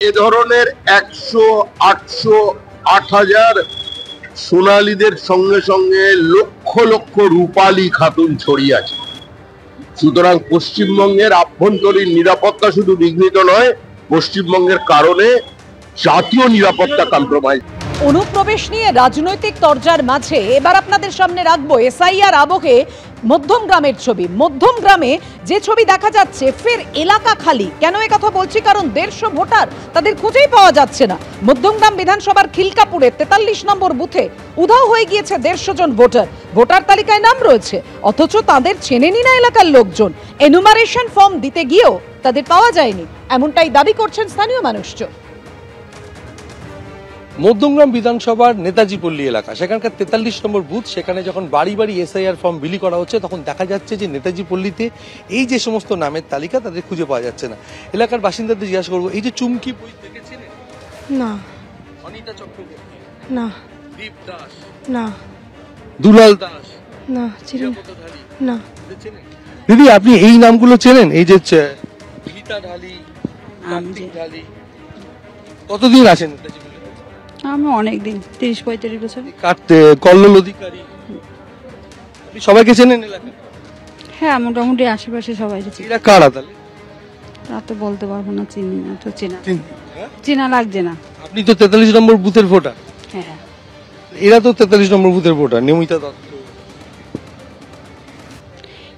এ ধরনের 100, 800, 8000 সোনালীদের সঙ্গে সঙ্গে লক্ষ লক্ষ রূপালী খাতুন ছড়িয়ে আছে। সুতরাং পশ্চিমবঙ্গের আভ্যন্তরীণ নিরাপত্তা শুধু বিঘ্নিত নয়, পশ্চিমবঙ্গের কারণে জাতীয় নিরাপত্তা কম্প্রোমাইজ। অনুপ্রবেশ নিয়ে রাজনৈতিক তরজার মাঝে এবার আপনাদের সামনে রাখবো এসআইআর আবহে মধ্যমগ্রামের ছবি। মধ্যমগ্রামে যে ছবি দেখা যাচ্ছে, ফের এলাকা খালি। কেন এ কথা বলছি? কারণ 150 ভোটার তাদের খুঁজেই পাওয়া যাচ্ছে না। মধ্যমগ্রাম বিধানসভার খিলকাপুরে 43 নম্বর বুথে উধাও হয়ে গিয়েছে 150 জন ভোটার। ভোটার তালিকায় নাম রয়েছে, অথচ তাদের চেনেনি না এলাকার লোকজন। এনুমারেশন ফর্ম দিতে গিয়েও তাদের পাওয়া যায়নি, এমনটাই দাবি করছেন স্থানীয় মানুষজন। মধ্যমগ্রাম বিধানসভার নেতাজি পল্লী এলাকা, সেখানকার 43 নম্বর বুথ, সেখানে যখন বাড়ি বাড়ি এসআইআর ফর্ম বিলি করা হচ্ছে, তখন দেখা যাচ্ছে যে নেতাজি পল্লীতে এই যে সমস্ত নামের তালিকা, তাদের খুঁজে পাওয়া যাচ্ছে না। এলাকার বাসিন্দাদের জিজ্ঞাসা করবো, এই যে চুমকি বই দেখেছেন? না। অনিতা চক্রবর্তী? না। দীপ দাস? না। দুলাল দাস? না। না। দিদি, আপনি এই নামগুলো চেনেন? এই যে গীতা ঢালি, কার্তিক ঢালি, কতদিন আছেন নেতাজি? আমি অনেকদিন, 30-35 বছর। কল্লোল অধিকারী, আপনি সবাইকে চেনেন এলাকায়? হ্যাঁ, মোটামুটি আশেপাশে সবাই চিনি। এরা কারা তাহলে? তা তো বলতে পারবো না, চিনি না তো। চেনা লাগছে না। আপনি তো 43 নম্বর বুথের ভোটার। হ্যাঁ। এরা তো 43 নম্বর বুথের ভোটার। নিয়মিতা দত্ত?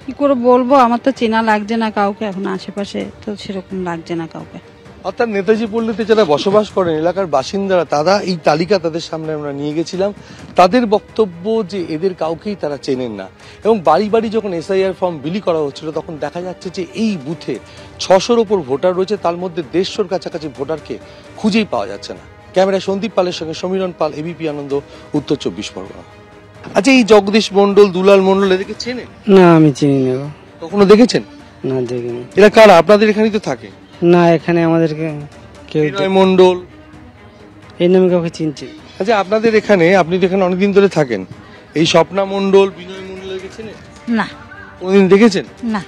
কি করে বলবো, আমার তো চেনা লাগছে না কাউকে, এখন আশেপাশে তো সেরকম লাগছে না কাউকে। অর্থাৎ নেতাজি পল্লীতে যারা বসবাস করেন, এলাকার বাসিন্দারা, তারা এই তালিকা তাদের সামনে আমরা নিয়ে গেছিলাম। তাদের বক্তব্য যে এদের কাউকেই তারা চেনেন না, এবং বাড়ি বাড়ি যখন এসআইআর ফর্ম বিলি করা হচ্ছিল, তখন দেখা যাচ্ছে যে এই বুথে 600-র ওপর ভোটার রয়েছে, তার মধ্যে 150-র কাছাকাছি ভোটারকে খুঁজেই পাওয়া যাচ্ছে না। ক্যামেরায় সন্দীপ পালের সঙ্গে সমীরণ পাল, এবিপি আনন্দ, উত্তর 24 পরগনা। আচ্ছা, এই জগদীশ মন্ডল, দুলাল মন্ডল, এদেরকে চেনেন? না, আমি চিনি না। কখনো দেখেছেন? না, দেখিনি। এরা কারা? আপনাদের এখানেই তো থাকে? না, এখানে আমাদেরকে কেউ। বিনয় মন্ডল? এই নামে কাউকে চিনছি। আচ্ছা, আপনাদের এখানে, আপনি তো এখানে অনেকদিন ধরে থাকেন, এই স্বপ্না মন্ডল, বিনয় মন্ডল চেনেন? না। কোনদিন দেখেছেন? না।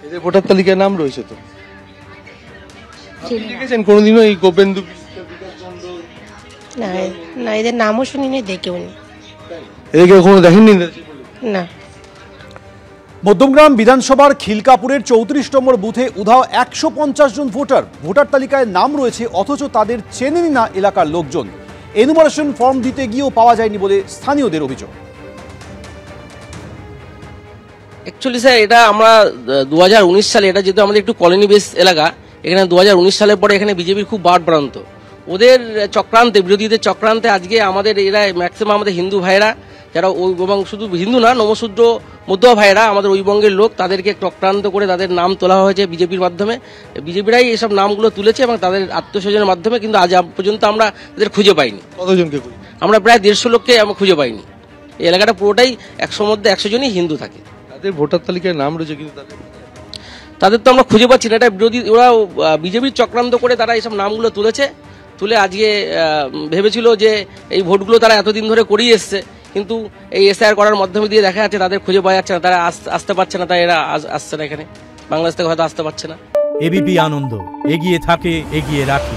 এদের ভোটার তালিকায় নাম রয়েছে তো? দেখেছেন কোনদিনও এই গোপেন্দু? না, এদের নামও শুনিনি, দেখেও নি। এদেরকে কখনো দেখেননি? না। মধ্যমগ্রাম বিধানসভার খিলকাপুরের 34 নম্বর বুথে উধাও 150 জন ভোটার। ভোটার তালিকায় নাম রয়েছে, অথচ তাদের চেনেনি না এলাকার লোকজন। এনুমারেশন ফর্ম দিতে গিয়েও পাওয়া যায়নি বলে স্থানীয়দের অভিযোগ। অ্যাকচুয়ালি স্যার, এটা আমরা 2019 সালে, এটা যেহেতু আমাদের একটু কলোনি বেস এলাকা, এখানে 2019 সালের পরে এখানে বিজেপির খুব বাড়প্রান্ত। ওদের চক্রান্তে, বিরোধীদের চক্রান্তে আজকে আমাদের এরা ম্যাক্সিমাম আমাদের হিন্দু ভাইরা, যারা ওই, এবং শুধু হিন্দু না, নমশূদ্র মধ্যুয়া ভাইরা, আমাদের ওই বঙ্গের লোক, তাদেরকে চক্রান্ত করে তাদের নাম তোলা হয়েছে বিজেপির মাধ্যমে। বিজেপিরাই এসব নামগুলো তুলেছে এবং তাদের আত্মস্বজনের মাধ্যমে, কিন্তু আজ পর্যন্ত আমরা তাদের খুঁজে পাইনি। কতজনকে? আমরা প্রায় 150 লোককে আমরা খুঁজে পাইনি। এই এলাকাটা পুরোটাই 100 মধ্যে 100 জনই হিন্দু থাকে। তাদের ভোটার তালিকায় নাম রয়েছে, কিন্তু তাদের তো আমরা খুঁজে পাচ্ছি না। এটা বিরোধী, ওরা বিজেপির চক্রান্ত করে তারা এইসব নামগুলো তুলে আজকে ভেবেছিল যে এই ভোটগুলো তারা এতদিন ধরে করিয়ে এসছে, কিন্তু এই এসআইআর করার মাধ্যমে দিয়ে দেখা যাচ্ছে তাদের খুঁজে পাওয়া যাচ্ছে না, তারা আসতে পারছে না, তাই এরা আসছে না, এখানে বাংলাদেশ থেকে হয়তো আসতে পারছে না। এবিপি আনন্দ, এগিয়ে থাকে, এগিয়ে রাখে।